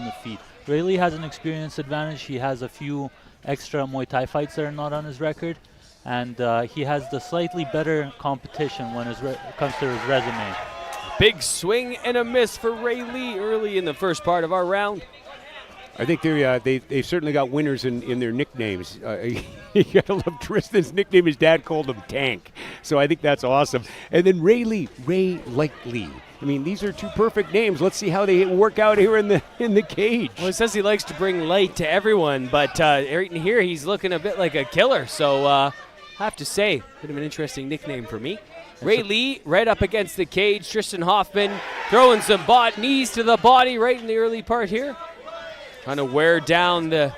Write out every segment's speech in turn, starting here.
the feet. Rey Lee has an experience advantage. He has a few extra Muay Thai fights that are not on his record, and he has the slightly better competition when it comes to his resume. Big swing and a miss for Rey Lee early in the first part of our round. I think they've certainly got winners in their nicknames. You gotta love Tristan's nickname. His dad called him Tank, so I think that's awesome. And then Rey Lee, Rey like Lee. I mean, these are two perfect names. Let's see how they work out here in the cage. Well, he says he likes to bring light to everyone, but right in here he's looking a bit like a killer. So I have to say, bit of an interesting nickname for me. Rey Lee right up against the cage. Tristan Hoffman throwing some knees to the body right in the early part here. Trying to wear down the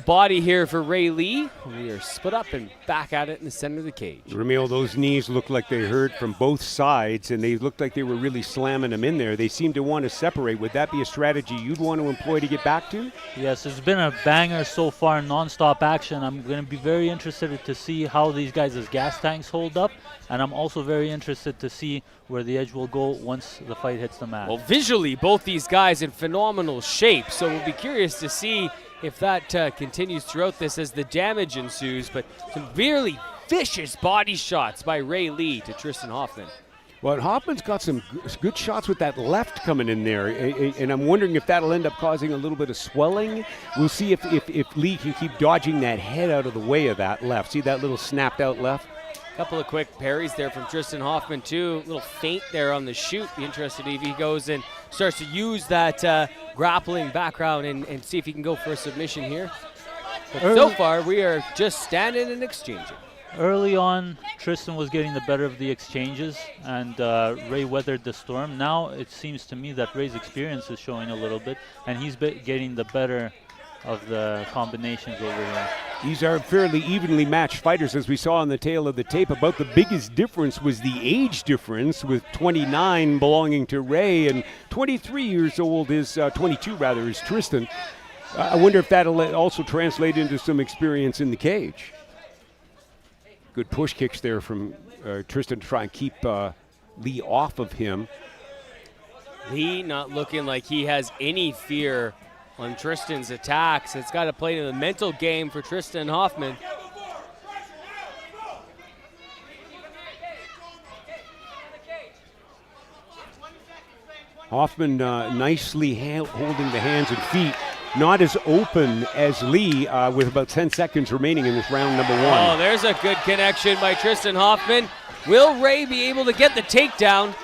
body here for Rey Lee. We are split up and back at it in the center of the cage. Ramil, those knees look like they hurt from both sides, and they looked like they were really slamming them in there. They seem to want to separate. Would that be a strategy you'd want to employ to get back to? Yes, it's been a banger so far, non-stop action. I'm going to be very interested to see how these guys' gas tanks hold up, and I'm also very interested to see where the edge will go once the fight hits the mat. Well, visually, both these guys in phenomenal shape, so we'll be curious to see if that continues throughout this as the damage ensues. But some really vicious body shots by Rey Lee to Tristan Hoffman. Well, Hoffman's got some good shots with that left coming in there, and I'm wondering if that'll end up causing a little bit of swelling. We'll see if Lee can keep dodging that head out of the way of that left. See that little snapped out left? Couple of quick parries there from Tristan Hoffman too. Little feint there on the shoot. Be interested if he goes and starts to use that grappling background and see if he can go for a submission here. But so far, we are just standing and exchanging. Early on, Tristan was getting the better of the exchanges, and Rey weathered the storm. Now it seems to me that Rey's experience is showing a little bit, and he's getting the better of the combinations over here. These are fairly evenly matched fighters, as we saw on the tail of the tape. About the biggest difference was the age difference, with 29 belonging to Rey and 23 years old is 22 rather is Tristan. I wonder if that'll also translate into some experience in the cage. Good push kicks there from Tristan to try and keep Lee off of him. Lee not looking like he has any fear on Tristan's attacks. It's got to play to the mental game for Tristan Hoffman. Hoffman nicely holding the hands and feet. Not as open as Lee with about 10 seconds remaining in this round number one. Oh, there's a good connection by Tristan Hoffman. Will Rey be able to get the takedown?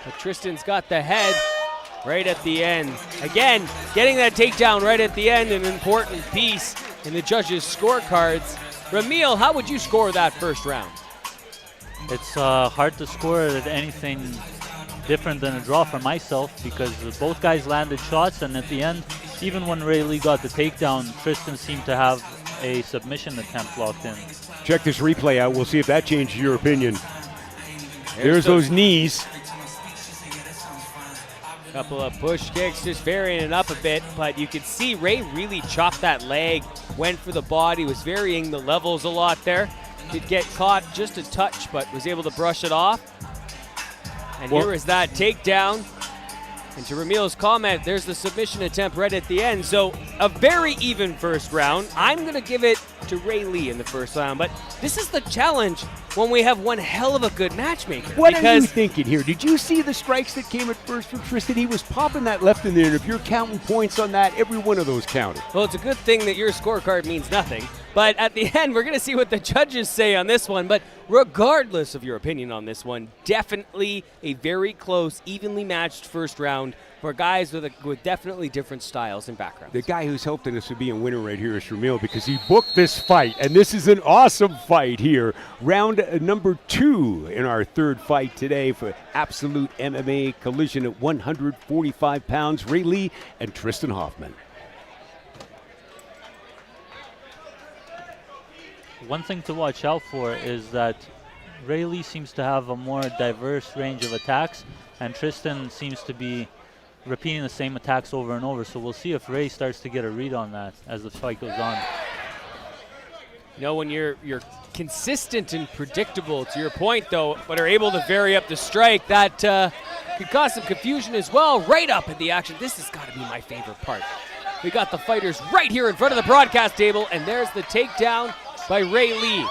But Tristan's got the head right at the end. Again, getting that takedown right at the end, an important piece in the judges' scorecards. Ramil, how would you score that first round? It's hard to score at anything different than a draw for myself, because both guys landed shots, and at the end, even when Rey Lee got the takedown, Tristan seemed to have a submission attempt locked in. Check this replay out. We'll see if that changes your opinion. There's those knees. Couple of push kicks, just varying it up a bit, but you could see Rey really chopped that leg, went for the body, was varying the levels a lot there. Did get caught just a touch, but was able to brush it off. And here is that takedown. And to Ramil's comment, there's the submission attempt right at the end. So a very even first round. I'm going to give it to Rey Lee in the first round. But this is the challenge when we have one hell of a good matchmaker. What are you thinking here? Did you see the strikes that came at first from Tristan? He was popping that left in there, and if you're counting points on that, every one of those counted. Well, it's a good thing that your scorecard means nothing. But at the end, we're going to see what the judges say on this one. But regardless of your opinion on this one, definitely a very close, evenly matched first round for guys with definitely different styles and backgrounds. The guy who's helping us to be a winner right here is Ramil, because he booked this fight, and this is an awesome fight here. Round number 2 in our third fight today for Absolute MMA Collision at 145 pounds. Rey Lee and Tristan Hoffman. One thing to watch out for is that Rey Lee seems to have a more diverse range of attacks, and Tristan seems to be repeating the same attacks over and over. So we'll see if Rey starts to get a read on that as the fight goes on. You know, when you're consistent and predictable, to your point though, but are able to vary up the strike, that could cause some confusion as well. Right up in the action. This has got to be my favorite part. We got the fighters right here in front of the broadcast table, and there's the takedown by Rey Lee.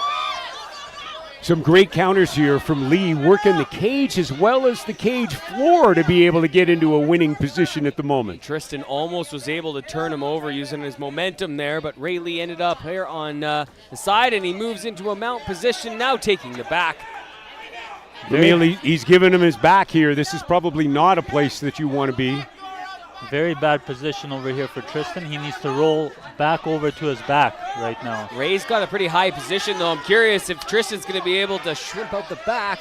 Some great counters here from Lee, working the cage as well as the cage floor to be able to get into a winning position at the moment. Tristan almost was able to turn him over using his momentum there, but Rey Lee ended up here on the side, and he moves into a mount position, now taking the back. Ramil, he's giving him his back here. This is probably not a place that you want to be. Very bad position over here for Tristan. He needs to roll back over to his back right now. Ray's got a pretty high position, though. I'm curious if Tristan's going to be able to shrimp out the back.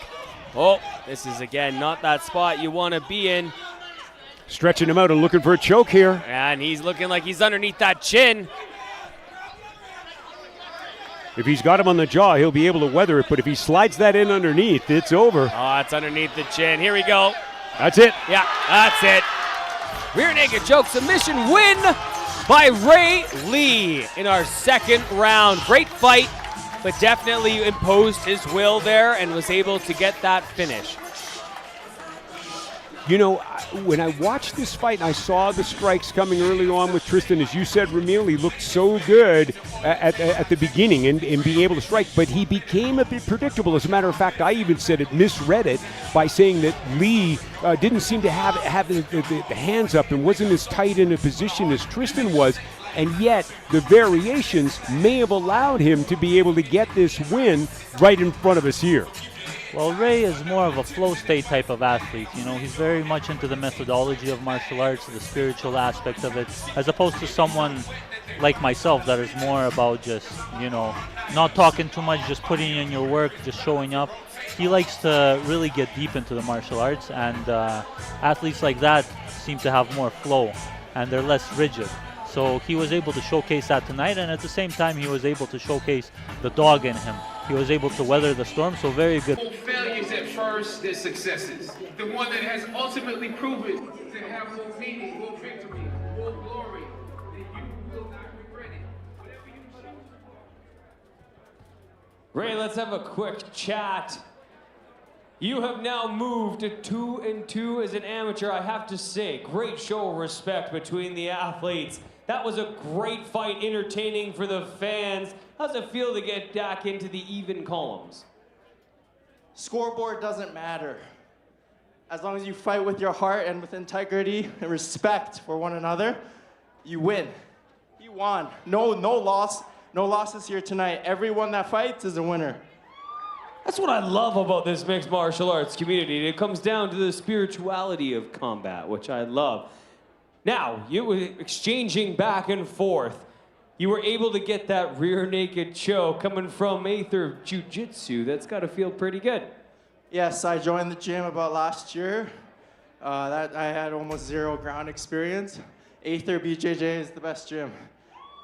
Oh, this is, again, not that spot you want to be in. Stretching him out and looking for a choke here. And he's looking like he's underneath that chin. If he's got him on the jaw, he'll be able to weather it, but if he slides that in underneath, it's over. Oh, it's underneath the chin. Here we go. That's it. Yeah, that's it. Rear naked choke submission win by Rey Lee in our second round. Great fight, but definitely imposed his will there and was able to get that finish. You know, when I watched this fight, I saw the strikes coming early on with Tristan. As you said, Ramil, he looked so good at the beginning and being able to strike, but he became a bit predictable. As a matter of fact, I even said it, misread it, by saying that Lee didn't seem to have the hands up and wasn't as tight in a position as Tristan was. And yet, the variations may have allowed him to be able to get this win right in front of us here. Well, Rey is more of a flow state type of athlete. You know, he's very much into the methodology of martial arts, the spiritual aspect of it, as opposed to someone like myself that is more about just, you know, not talking too much, just putting in your work, just showing up. He likes to really get deep into the martial arts, and athletes like that seem to have more flow, and they're less rigid. So he was able to showcase that tonight, and at the same time, he was able to showcase the dog in him. He was able to weather the storm, so very good. Failures at first, they're successes. The one that has ultimately proven to have more meaning, more victory, more glory, then you will not regret it. Whatever you choose. Rey, let's have a quick chat. You have now moved to 2-2 as an amateur. I have to say, great show of respect between the athletes. That was a great fight, entertaining for the fans. How's it feel to get back into the even columns? Scoreboard doesn't matter. As long as you fight with your heart and with integrity and respect for one another, you win. You won. No loss. No losses here tonight. Everyone that fights is a winner. That's what I love about this mixed martial arts community. It comes down to the spirituality of combat, which I love. Now, you were exchanging back and forth. You were able to get that rear naked choke coming from Aether Jiu-Jitsu. That's got to feel pretty good. Yes, I joined the gym about last year. I had almost zero ground experience. Aether BJJ is the best gym.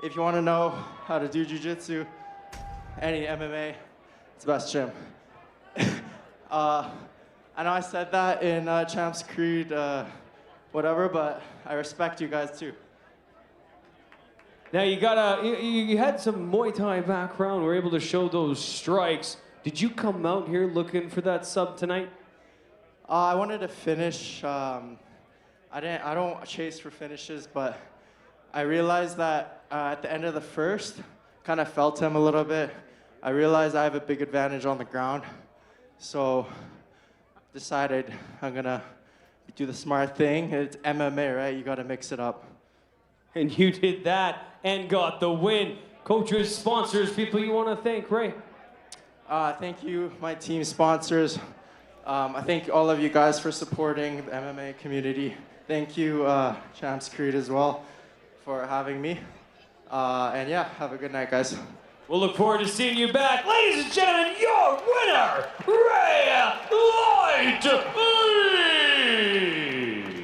If you want to know how to do jiu-jitsu, any MMA, it's the best gym. I know I said that in Champs Creed, whatever, but I respect you guys too. Now you had some Muay Thai background, were able to show those strikes. Did you come out here looking for that sub tonight? I wanted to finish. I don't chase for finishes, but I realized that at the end of the first, kind of felt him a little bit. I realized I have a big advantage on the ground, so decided I'm gonna do the smart thing. It's MMA, right? You gotta mix it up. And you did that and got the win. Coaches, sponsors, people you want to thank, Rey? Thank you, my team sponsors. I thank all of you guys for supporting the MMA community. Thank you, Champs Creed as well, for having me. And yeah, have a good night, guys. We'll look forward to seeing you back. Ladies and gentlemen, your winner,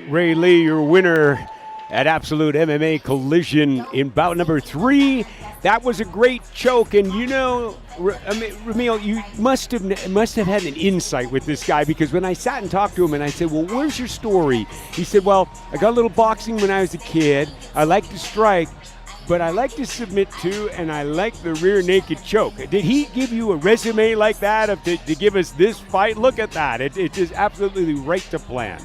Rey Lee, your winner at Absolute MMA Collision in bout number 3. That was a great choke, and you know, Ramil, you must have had an insight with this guy, because when I sat and talked to him and I said, well, where's your story? He said, well, I got a little boxing when I was a kid. I like to strike, but I like to submit too, and I like the rear naked choke. Did he give you a resume like that to give us this fight? Look at that. It is absolutely right to plan.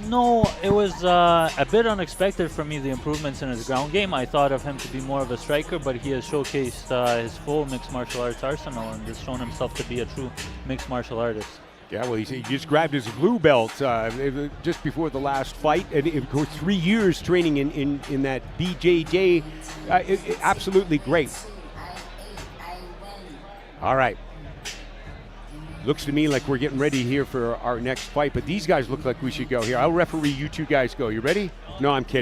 No, it was a bit unexpected for me, the improvements in his ground game. I thought of him to be more of a striker, but he has showcased his full mixed martial arts arsenal and has shown himself to be a true mixed martial artist. Yeah, well, he just grabbed his blue belt just before the last fight, and of course 3 years training in that BJJ. Absolutely great. All right. Looks to me like we're getting ready here for our next fight, but these guys look like we should go here. I'll referee, you two guys go. You ready? No, I'm kidding.